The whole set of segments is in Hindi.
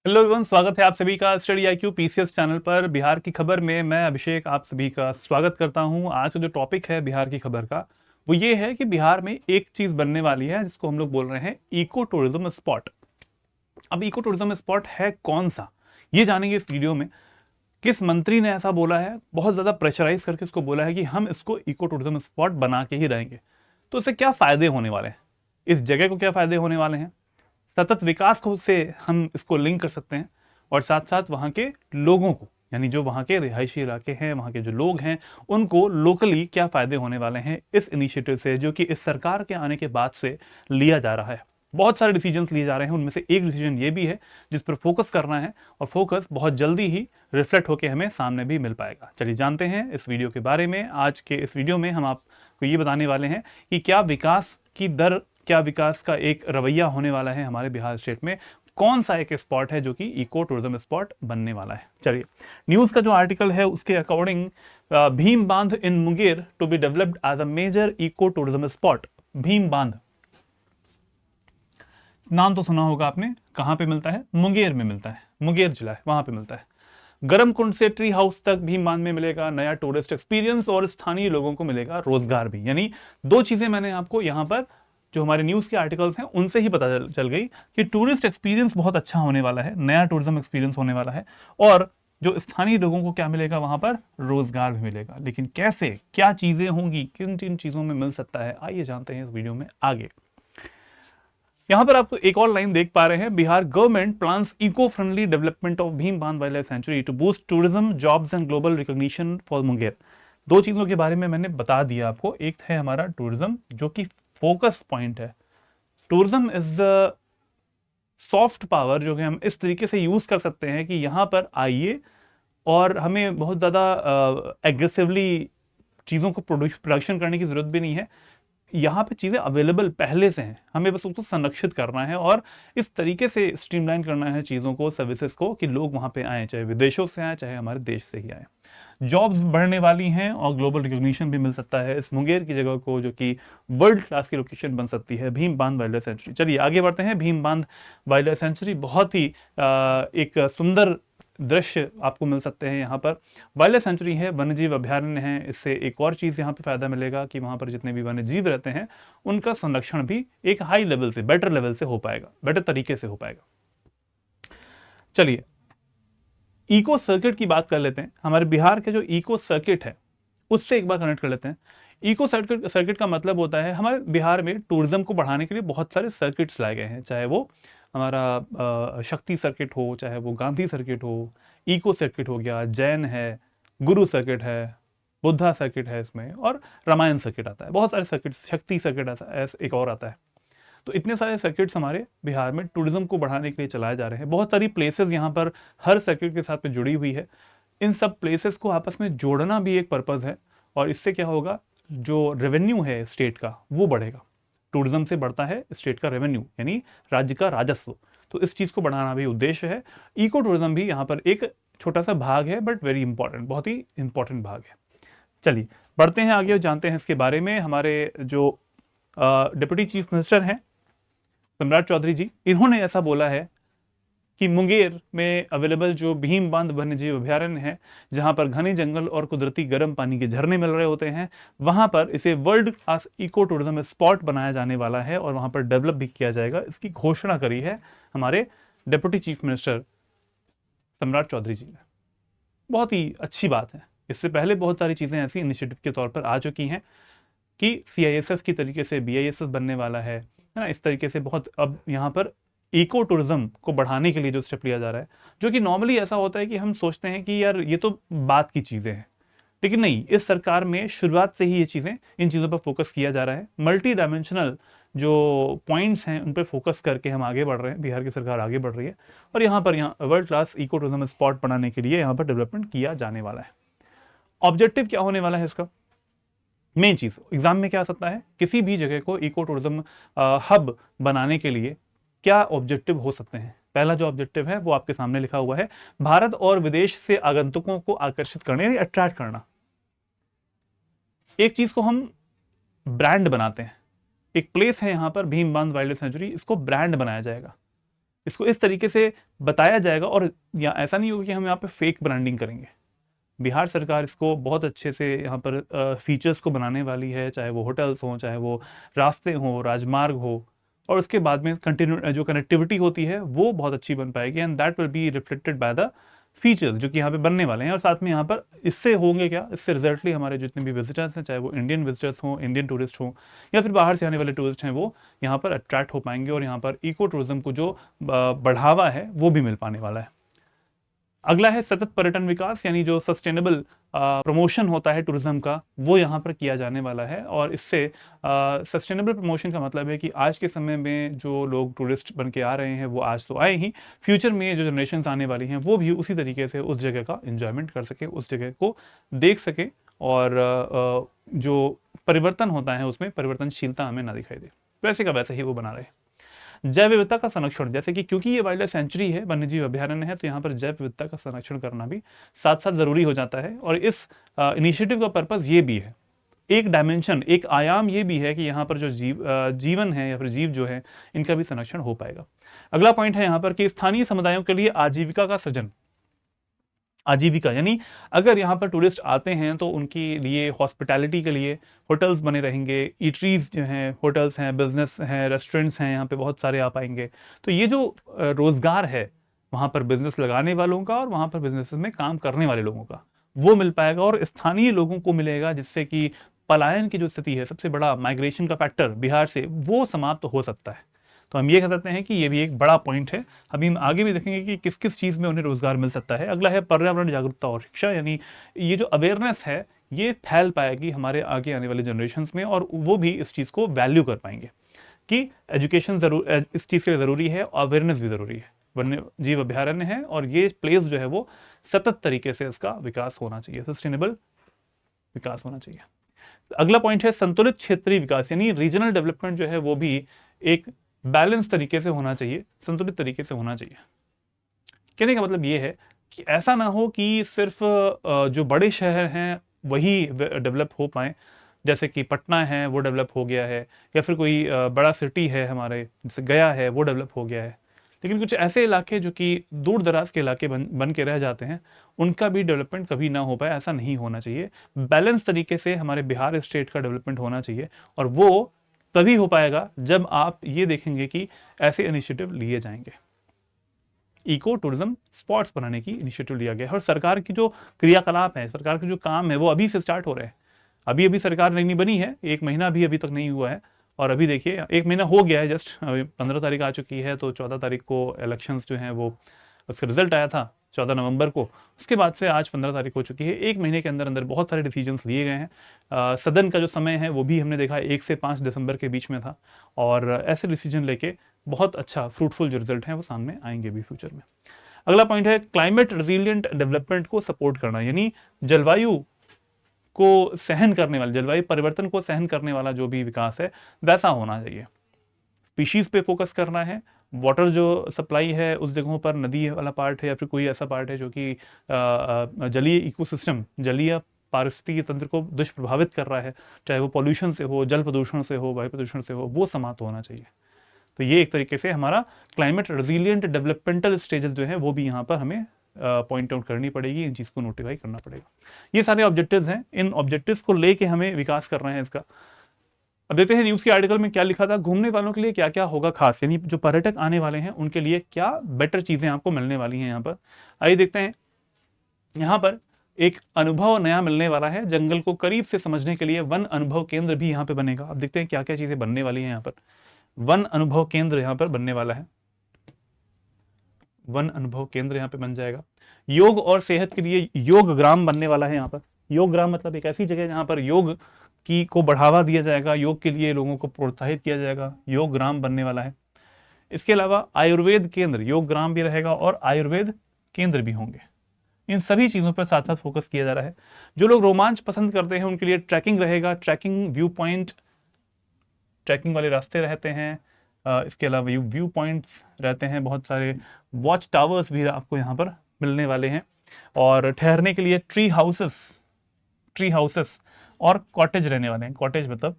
हेलो एवरीवन, स्वागत है आप सभी का स्टडी आईक्यू पीसीएस चैनल पर। बिहार की खबर में मैं अभिषेक आप सभी का स्वागत करता हूं। आज का जो टॉपिक है बिहार की खबर का वो ये है कि बिहार में एक चीज बनने वाली है जिसको हम लोग बोल रहे हैं इको टूरिज्म स्पॉट। अब इको टूरिज्म स्पॉट है कौन सा, ये जानेंगे इस वीडियो में। किस मंत्री ने ऐसा बोला है, बहुत ज्यादा प्रेशराइज करके इसको बोला है कि हम इसको इको टूरिज्म स्पॉट बना के ही रहेंगे। तो इससे क्या फायदे होने वाले हैं, इस जगह को क्या फायदे होने वाले हैं, सतत विकास को से हम इसको लिंक कर सकते हैं, और साथ साथ वहाँ के लोगों को, यानी जो वहाँ के रिहायशी इलाके हैं, वहाँ के जो लोग हैं, उनको लोकली क्या फ़ायदे होने वाले हैं इस इनिशिएटिव से, जो कि इस सरकार के आने के बाद से लिया जा रहा है। बहुत सारे डिसीजंस लिए जा रहे हैं, उनमें से एक डिसीजन ये भी है जिस पर फोकस करना है, और फोकस बहुत जल्दी ही रिफ्लेक्ट होकर हमें सामने भी मिल पाएगा। चलिए जानते हैं इस वीडियो के बारे में। आज के इस वीडियो में हम आपको ये बताने वाले हैं कि क्या विकास की दर, क्या विकास का एक रवैया होने वाला है हमारे बिहार स्टेट में, कौन सा एक स्पॉट है जो कि इको टूरिज्म स्पॉट बनने वाला है। चलिए, न्यूज का जो आर्टिकल है उसके according Bhim Bandh in Munger to be developed as a major eco tourism spot. Bhim Bandh नाम तो सुना होगा आपने, कहां पे मिलता है? मुंगेर में मिलता है, मुंगेर जिला है वहां पे मिलता है। गर्म कुंड से ट्री हाउस तक भीम बांध में मिलेगा नया टूरिस्ट एक्सपीरियंस और स्थानीय लोगों को मिलेगा रोजगार भी। यानी दो चीजें मैंने आपको यहां पर जो हमारे न्यूज के आर्टिकल्स हैं उनसे ही पता चल गई कि टूरिस्ट एक्सपीरियंस बहुत अच्छा होने वाला है, नया टूरिज्म एक्सपीरियंस होने वाला है, और जो स्थानीय लोगों को क्या मिलेगा, वहां पर रोजगार भी मिलेगा। लेकिन कैसे, क्या चीजें होंगी, किन किन चीजों में मिल सकता है, आइए जानते हैं इस वीडियो में आगे। यहां पर आप एक और लाइन देख पा रहे हैं, Bihar government plans eco friendly development of Bhim Bandh wildlife sanctuary to boost tourism jobs and global recognition for Munger. दो चीजों के बारे में मैंने बता दिया आपको। एक है हमारा टूरिज्म जो कि फोकस पॉइंट है। Tourism is the soft power जो कि हम इस तरीके से यूज कर सकते हैं कि यहां पर आइए और हमें बहुत ज़्यादा एग्रेसिवली चीज़ों को प्रोडक्शन करने की ज़रूरत भी नहीं है। यहाँ पे चीज़ें अवेलेबल पहले से हैं, हमें बस उसको संरक्षित करना है और इस तरीके से स्ट्रीमलाइन करना है चीज़ों को, सर्विसेज को, कि लोग वहाँ पे आएँ, चाहे विदेशों से आएँ चाहे हमारे देश से ही आएँ। जॉब्स बढ़ने वाली हैं और ग्लोबल रिकॉग्निशन भी मिल सकता है इस मुंगेर की जगह को, जो कि वर्ल्ड क्लास की लोकेशन बन सकती है, Bhim Bandh wildlife century. चलिए आगे बढ़ते हैं। Bhim Bandh wildlife century बहुत ही एक सुंदर दृश्य आपको मिल सकते हैं यहाँ पर। वाइल्ड लाइफ सेंचुरी है, वन्यजीव अभ्यारण्य है। इससे एक और चीज़ यहाँ पे फायदा मिलेगा कि वहाँ पर जितने भी वन्यजीव रहते हैं उनका संरक्षण भी एक हाई लेवल से, बेटर लेवल से हो पाएगा, बेटर तरीके से हो पाएगा। चलिए इको सर्किट की बात कर लेते हैं। हमारे बिहार के जो इको सर्किट है उससे एक बार कनेक्ट कर लेते हैं। इको सर्किट सर्किट का मतलब होता है, हमारे बिहार में टूरिज्म को बढ़ाने के लिए बहुत सारे सर्किट्स लाए गए हैं, चाहे वो हमारा शक्ति सर्किट हो, चाहे वो गांधी सर्किट हो, इको सर्किट हो गया, जैन है, गुरु सर्किट है, बुद्धा सर्किट है इसमें, और रामायण सर्किट आता है। बहुत सारे सर्किट, शक्ति सर्किट एक और आता है। तो इतने सारे सर्किट्स हमारे बिहार में टूरिज्म को बढ़ाने के लिए चलाए जा रहे हैं। बहुत सारी प्लेसेस यहाँ पर हर सर्किट के साथ में जुड़ी हुई है। इन सब प्लेसेस को आपस में जोड़ना भी एक पर्पज़ है, और इससे क्या होगा, जो रेवेन्यू है स्टेट का वो बढ़ेगा। टूरिज्म से बढ़ता है स्टेट का रेवेन्यू, यानी राज्य का राजस्व। तो इस चीज़ को बढ़ाना भी उद्देश्य है। इको टूरिज्म भी यहाँ पर एक छोटा सा भाग है, बट वेरी इंपॉर्टेंट, बहुत ही इंपॉर्टेंट भाग है। चलिए बढ़ते हैं आगे और जानते हैं इसके बारे में। हमारे जो डिप्टी चीफ मिनिस्टर हैं सम्राट चौधरी जी, इन्होंने ऐसा बोला है कि मुंगेर में अवेलेबल जो भीम बांध वन्यजीव अभ्यारण्य है, जहां पर घने जंगल और कुदरती गर्म पानी के झरने मिल रहे होते हैं, वहां पर इसे world class eco tourism spot बनाया जाने वाला है और वहां पर डेवलप भी किया जाएगा। इसकी घोषणा करी है हमारे डिप्टी चीफ मिनिस्टर सम्राट चौधरी जी ने। बहुत ही अच्छी बात है। इससे पहले बहुत सारी चीज़ें ऐसी इनिशिएटिव के तौर पर आ चुकी हैं कि सीआईएसएफ की तरीके से बीआईएसएफ बनने वाला है ना। इस तरीके से बहुत अब यहाँ पर इको टूरिज्म को बढ़ाने के लिए जो स्टेप लिया जा रहा है, जो कि नॉर्मली ऐसा होता है कि हम सोचते हैं कि यार ये तो बात की चीज़ें हैं, लेकिन नहीं, इस सरकार में शुरुआत से ही ये चीज़ें, इन चीज़ों पर फोकस किया जा रहा है। मल्टी डायमेंशनल जो पॉइंट्स हैं उन पर फोकस करके हम आगे बढ़ रहे हैं, बिहार की सरकार आगे बढ़ रही है, और यहाँ पर world class eco tourism spot बनाने के लिए यहाँ पर डेवलपमेंट किया जाने वाला है। ऑब्जेक्टिव क्या होने वाला है इसका? मेन चीज एग्जाम में क्या आ सकता है, किसी भी जगह को इको टूरिज्म हब बनाने के लिए क्या ऑब्जेक्टिव हो सकते हैं? पहला जो ऑब्जेक्टिव है वो आपके सामने लिखा हुआ है, भारत और विदेश से आगंतुकों को आकर्षित करने, यानी अट्रैक्ट करना। एक चीज को हम ब्रांड बनाते हैं। एक प्लेस है यहां पर Bhim Bandh wildlife century, इसको ब्रांड बनाया जाएगा। इसको इस तरीके से बताया जाएगा, और या ऐसा नहीं होगा कि हम यहाँ पे फेक ब्रांडिंग करेंगे। बिहार सरकार इसको बहुत अच्छे से यहाँ पर फीचर्स को बनाने वाली है, चाहे वो होटल्स हों, चाहे वो रास्ते हों, राजमार्ग हो, और उसके बाद में कंटिन्यू जो कनेक्टिविटी होती है वो बहुत अच्छी बन पाएगी, and that will be reflected by the features जो कि यहाँ पे बनने वाले हैं। और साथ में यहाँ पर इससे होंगे क्या, इससे रिजल्टली हमारे जितने भी विजिटर्स हैं, चाहे वो इंडियन विजिटर्स हों, इंडियन टूरिस्ट हों, या फिर बाहर से आने वाले टूरिस्ट हैं, वो यहाँ पर अट्रैक्ट हो पाएंगे, और यहाँ पर इको टूरिज्म को जो बढ़ावा है वो भी मिल पाने वाला है। अगला है सतत पर्यटन विकास, यानी जो सस्टेनेबल प्रमोशन होता है टूरिज्म का, वो यहाँ पर किया जाने वाला है। और इससे सस्टेनेबल प्रमोशन का मतलब है कि आज के समय में जो लोग टूरिस्ट बन के आ रहे हैं वो आज तो आए ही, फ्यूचर में जो जनरेशन आने वाली हैं वो भी उसी तरीके से उस जगह का इंजॉयमेंट कर सके, उस जगह को देख सके, और जो परिवर्तन होता है उसमें परिवर्तनशीलता हमें ना दिखाई दे, वैसे का वैसे ही वो बना रहे। जैव विविधता का संरक्षण, जैसे कि क्योंकि ये वाइल्ड लाइफ सेंचुरी है, वन्यजीव अभ्यारण्य है, तो यहाँ पर जैव विविधता का संरक्षण करना भी साथ साथ जरूरी हो जाता है। और इस इनिशिएटिव का पर्पस ये भी है, एक डायमेंशन, एक आयाम ये भी है कि यहाँ पर जो जीवन है या फिर जीव जो है, इनका भी संरक्षण हो पाएगा। अगला पॉइंट है यहाँ पर कि स्थानीय समुदायों के लिए आजीविका का सृजन। आजीविका यानी अगर यहाँ पर टूरिस्ट आते हैं तो उनके लिए हॉस्पिटैलिटी के लिए होटल्स बने रहेंगे, ईटरीज जो हैं, होटल्स हैं, बिजनेस हैं, रेस्टोरेंट्स हैं, यहाँ पे बहुत सारे आ पाएंगे। तो ये जो रोज़गार है वहाँ पर बिजनेस लगाने वालों का और वहाँ पर बिजनेस में काम करने वाले लोगों का, वो मिल पाएगा, और स्थानीय लोगों को मिलेगा, जिससे कि पलायन की जो स्थिति है, सबसे बड़ा माइग्रेशन का फैक्टर बिहार से, वो समाप्त हो सकता है। तो हम ये कह सकते हैं कि ये भी एक बड़ा पॉइंट है। अभी हम आगे भी देखेंगे कि किस किस चीज़ में उन्हें रोजगार मिल सकता है। अगला है पर्यावरण जागरूकता और शिक्षा, यानी ये जो अवेयरनेस है ये फैल पाएगी हमारे आगे आने वाले जनरेशन्स में, और वो भी इस चीज़ को वैल्यू कर पाएंगे कि एजुकेशन जरूर इस चीज़ के लिए ज़रूरी है, अवेयरनेस भी ज़रूरी है। वन्य जीव अभ्यारण्य है और ये प्लेस जो है वो सतत तरीके से इसका विकास होना चाहिए, सस्टेनेबल विकास होना चाहिए। अगला पॉइंट है संतुलित क्षेत्रीय विकास, यानी रीजनल डेवलपमेंट जो है वो भी एक बैलेंस तरीके से होना चाहिए, संतुलित तरीके से होना चाहिए। कहने का मतलब ये है कि ऐसा ना हो कि सिर्फ जो बड़े शहर हैं वही डेवलप हो पाए, जैसे कि पटना है वो डेवलप हो गया है, या फिर कोई बड़ा सिटी है हमारे जैसे गया है वो डेवलप हो गया है, लेकिन कुछ ऐसे इलाके जो कि दूर दराज के इलाके बन के रह जाते हैं, उनका भी डेवलपमेंट कभी ना हो पाए, ऐसा नहीं होना चाहिए। बैलेंस तरीके से हमारे बिहार स्टेट का डेवलपमेंट होना चाहिए, और वो तभी हो पाएगा जब आप ये देखेंगे कि ऐसे इनिशिएटिव लिए जाएंगे। इको टूरिज्म स्पॉट्स बनाने की इनिशिएटिव लिया गया है, और सरकार की जो क्रियाकलाप है, सरकार के जो काम है वो अभी से स्टार्ट हो रहे हैं। अभी अभी सरकार नई बनी है, 1 महीना भी अभी तक नहीं हुआ है, और अभी देखिए 1 महीना हो गया है जस्ट, अभी 15 तारीख आ चुकी है, तो 14 तारीख को इलेक्शंस जो हैं वो उसका रिजल्ट आया था 14 नवंबर को, उसके बाद से आज 15 तारीख हो चुकी है। 1 महीने के अंदर अंदर बहुत सारे डिसीजंस लिए गए हैं। सदन का जो समय है वो भी हमने देखा 1 से 5 दिसंबर के बीच में था, और ऐसे डिसीजन लेके बहुत अच्छा फ्रूटफुल जो रिजल्ट है वो सामने आएंगे भी फ्यूचर में। अगला पॉइंट है क्लाइमेट रेजिलिएंट डेवलपमेंट को सपोर्ट करना, यानी जलवायु को सहन करने वाला, जलवायु परिवर्तन को सहन करने वाला जो भी विकास है वैसा होना चाहिए। स्पीशीज पे फोकस करना है, वाटर जो सप्लाई है उस जगहों पर, नदी वाला पार्ट है या फिर कोई ऐसा पार्ट है जो कि जलीय इकोसिस्टम, जलीय पारिस्थितिकी तंत्र को दुष्प्रभावित कर रहा है, चाहे वो पॉल्यूशन से हो, जल प्रदूषण से हो, वायु प्रदूषण से हो, वो समाप्त होना चाहिए। तो ये एक तरीके से हमारा क्लाइमेट रेजिलिएंट डेवलपमेंटल स्टेजेस जो है वो भी यहाँ पर हमें पॉइंट आउट करनी पड़ेगी, इन चीज़ को नोटिफाई करना पड़ेगा। ये सारे ऑब्जेक्टिव्स हैं, इन ऑब्जेक्टिव्स को लेके हमें विकास करना है इसका। अब देखते हैं न्यूज़ के आर्टिकल में क्या लिखा था, घूमने वालों के लिए क्या क्या होगा खास, यानी जो पर्यटक आने वाले हैं उनके लिए क्या बेटर चीज़ें आपको मिलने वाली हैं यहाँ पर। आइए देखते हैं। यहाँ पर एक अनुभव नया मिलने वाला है, जंगल को करीब से समझने के लिए वन अनुभव केंद्र भी यहाँ पे बनेगा। अब देखते हैं क्या क्या चीज़ें बनने वाली हैं यहाँ पर। वन अनुभव केंद्र यहाँ पर बनने वाला है, वन अनुभव केंद्र यहाँ पे बन जाएगा। योग और सेहत के लिए योग ग्राम बनने वाला है यहाँ पर। योग ग्राम मतलब एक ऐसी जगह जहाँ पर योग की को बढ़ावा दिया जाएगा, योग के लिए लोगों को प्रोत्साहित किया जाएगा, योग ग्राम बनने वाला है। इसके अलावा आयुर्वेद केंद्र, योग ग्राम भी रहेगा और आयुर्वेद केंद्र भी होंगे। इन सभी चीज़ों पर साथ साथ फोकस किया जा रहा है। जो लोग रोमांच पसंद करते हैं उनके लिए ट्रैकिंग रहेगा, ट्रैकिंग व्यू पॉइंट, ट्रैकिंग वाले रास्ते रहते हैं। इसके अलावा व्यू पॉइंट्स रहते हैं बहुत सारे, वॉच टावर्स भी आपको यहाँ पर मिलने वाले हैं, और ठहरने के लिए ट्री हाउसेस और कॉटेज रहने वाले हैं। कॉटेज मतलब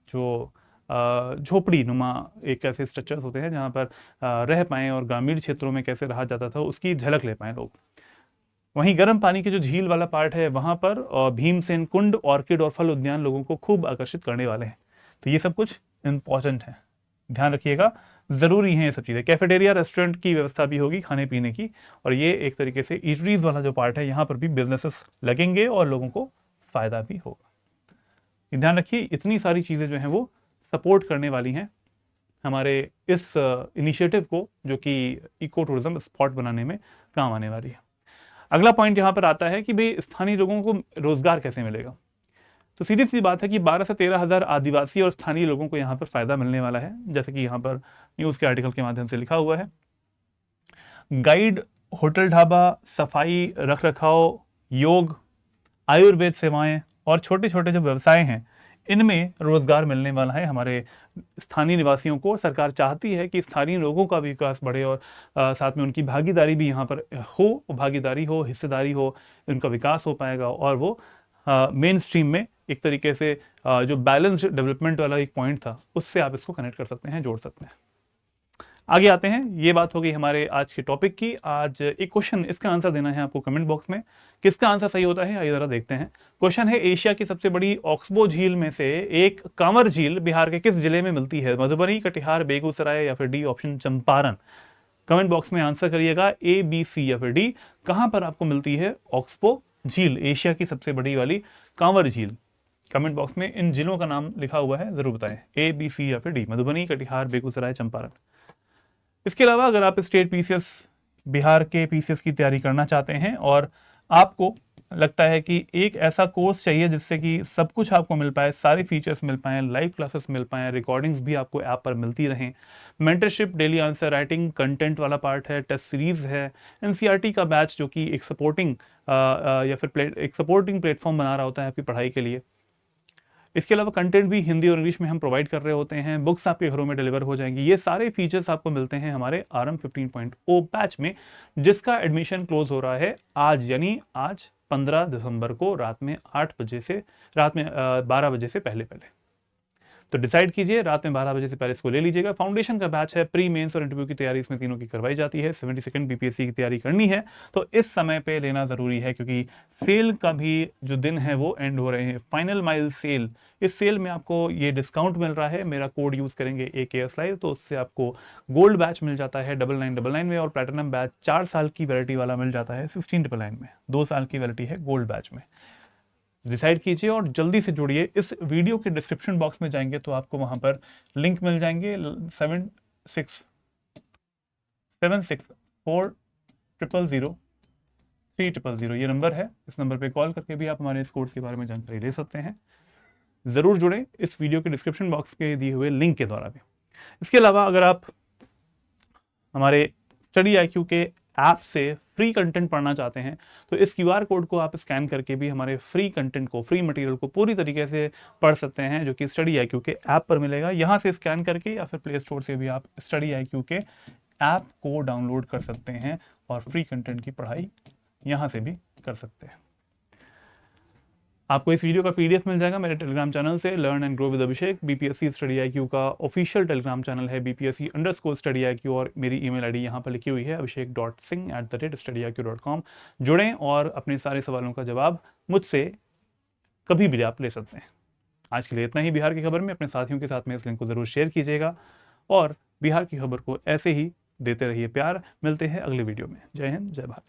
जो झोपड़ी नुमा एक ऐसे स्ट्रक्चर्स होते हैं जहाँ पर रह पाएँ और ग्रामीण क्षेत्रों में कैसे रहा जाता था उसकी झलक ले पाएँ लोग। वहीं गर्म पानी के जो झील वाला पार्ट है वहाँ पर भीमसेन कुंड, ऑर्किड और फल उद्यान लोगों को खूब आकर्षित करने वाले हैं। तो ये सब कुछ इंपॉर्टेंट है, ध्यान रखिएगा, ज़रूरी है ये सब चीज़ें। कैफेटेरिया रेस्टोरेंट की व्यवस्था भी होगी खाने पीने की, और ये एक तरीके से ईटरीज वाला जो पार्ट है यहाँ पर भी बिजनेसेस लगेंगे और लोगों को फ़ायदा भी होगा। ध्यान रखिए, इतनी सारी चीज़ें जो हैं वो सपोर्ट करने वाली हैं हमारे इस इनिशिएटिव को, जो कि इको टूरिज्म स्पॉट बनाने में काम आने वाली है। अगला पॉइंट यहाँ पर आता है कि भाई स्थानीय लोगों को रोजगार कैसे मिलेगा। तो सीधी सी बात है कि 12 से 13 हज़ार आदिवासी और स्थानीय लोगों को यहाँ पर फायदा मिलने वाला है, जैसे कि यहाँ पर न्यूज़ के आर्टिकल के माध्यम से लिखा हुआ है। गाइड, होटल ढाबा, सफाई, रख रखाव, योग, आयुर्वेद सेवाएं और छोटे छोटे जो व्यवसाय हैं इनमें रोजगार मिलने वाला है हमारे स्थानीय निवासियों को। सरकार चाहती है कि स्थानीय लोगों का विकास बढ़े और साथ में उनकी भागीदारी भी यहाँ पर हो, भागीदारी हो, हिस्सेदारी हो, उनका विकास हो पाएगा और वो मेन स्ट्रीम में एक तरीके से जो बैलेंस्ड डेवलपमेंट वाला एक पॉइंट था उससे आप इसको कनेक्ट कर सकते हैं, जोड़ सकते हैं। आगे आते हैं, ये बात हो गई हमारे आज के टॉपिक की। आज एक क्वेश्चन, इसका आंसर देना है आपको कमेंट बॉक्स में। किसका आंसर सही होता है आइए जरा देखते हैं। क्वेश्चन है, एशिया की सबसे बड़ी ऑक्सबो झील में से एक कांवर झील बिहार के किस जिले में मिलती है? मधुबनी, कटिहार, बेगूसराय या फिर D option Champaran. Comment box में आंसर करिएगा ए, बी, सी या फिर डी। कहां पर आपको मिलती है ऑक्सबो झील, एशिया की सबसे बड़ी वाली कांवर झील? कमेंट बॉक्स में इन जिलों का नाम लिखा हुआ है, जरूर बताएं, ए, बी, सी या फिर डी। मधुबनी, कटिहार, बेगूसराय, चंपारण। इसके अलावा अगर आप स्टेट पीसीएस, बिहार के पीसीएस की तैयारी करना चाहते हैं और आपको लगता है कि एक ऐसा कोर्स चाहिए जिससे कि सब कुछ आपको मिल पाए, सारे फीचर्स मिल पाए, लाइव क्लासेस मिल पाए, रिकॉर्डिंग्स भी आपको ऐप पर मिलती रहें, mentorship, daily answer writing, content वाला पार्ट है, टेस्ट सीरीज है, एनसीईआरटी का बैच जो कि एक सपोर्टिंग या फिर एक सपोर्टिंग प्लेटफॉर्म बना रहा होता है आपकी पढ़ाई के लिए। इसके अलावा कंटेंट भी हिंदी और इंग्लिश में हम प्रोवाइड कर रहे होते हैं, बुक्स आपके घरों में डिलीवर हो जाएंगी। ये सारे फीचर्स आपको मिलते हैं हमारे RM 15.0 बैच में, जिसका एडमिशन क्लोज हो रहा है आज, यानी आज 15 दिसंबर को रात में 12 बजे से पहले तो डिसाइड कीजिए, रात में 12 बजे से पहले इसको ले लीजिएगा। फाउंडेशन का बैच है, प्री मेंस और इंटरव्यू की तैयारी इसमें तीनों की करवाई जाती है। 72nd बीपीएससी की तैयारी करनी है तो इस समय पे लेना ज़रूरी है, क्योंकि सेल का भी जो दिन है वो एंड हो रहे हैं, फाइनल माइल सेल। इस सेल में आपको ये डिस्काउंट मिल रहा है, मेरा कोड यूज़ करेंगे AKS लाइव तो उससे आपको गोल्ड बैच मिल जाता है 9999 में, और प्लेटिनम बैच 4 साल की वैलिडिटी वाला मिल जाता है 1699 में। 2 साल की वैलिडिटी है गोल्ड बैच में। डिसाइड कीजिए और जल्दी से जुड़िए। इस वीडियो के डिस्क्रिप्शन बॉक्स में जाएंगे तो आपको वहां पर लिंक मिल जाएंगे, 7640003000 ये नंबर है। इस नंबर पे कॉल करके भी आप हमारे इस कोर्स के बारे में जानकारी ले सकते हैं। ज़रूर जुड़ें इस वीडियो के डिस्क्रिप्शन बॉक्स के दिए हुए लिंक के द्वारा भी। इसके अलावा अगर आप हमारे स्टडी IQ के ऐप से फ्री कंटेंट पढ़ना चाहते हैं तो इस QR कोड को आप स्कैन करके भी हमारे फ्री कंटेंट को, फ्री मटेरियल को पूरी तरीके से पढ़ सकते हैं, जो कि स्टडी IQ के ऐप पर मिलेगा। यहाँ से स्कैन करके या फिर प्ले स्टोर से भी आप स्टडी IQ के ऐप को डाउनलोड कर सकते हैं और फ्री कंटेंट की पढ़ाई यहाँ से भी कर सकते हैं। आपको इस वीडियो का PDF मिल जाएगा मेरे टेलीग्राम चैनल से, learn and grow with Abhishek. BPSC study IQ का ऑफिशियल टेलीग्राम चैनल है BPSC_study IQ, और मेरी ईमेल ID यहाँ पर लिखी हुई है abhishek.singh@studyiq.com। जुड़ें और अपने सारे सवालों का जवाब मुझसे कभी भी आप ले सकते हैं। आज के लिए इतना ही। बिहार की खबर में अपने साथियों के साथ में इस लिंक को ज़रूर शेयर कीजिएगा और बिहार की खबर को ऐसे ही देते रहिए प्यार। मिलते हैं अगले वीडियो में। जय हिंद, जय भारत।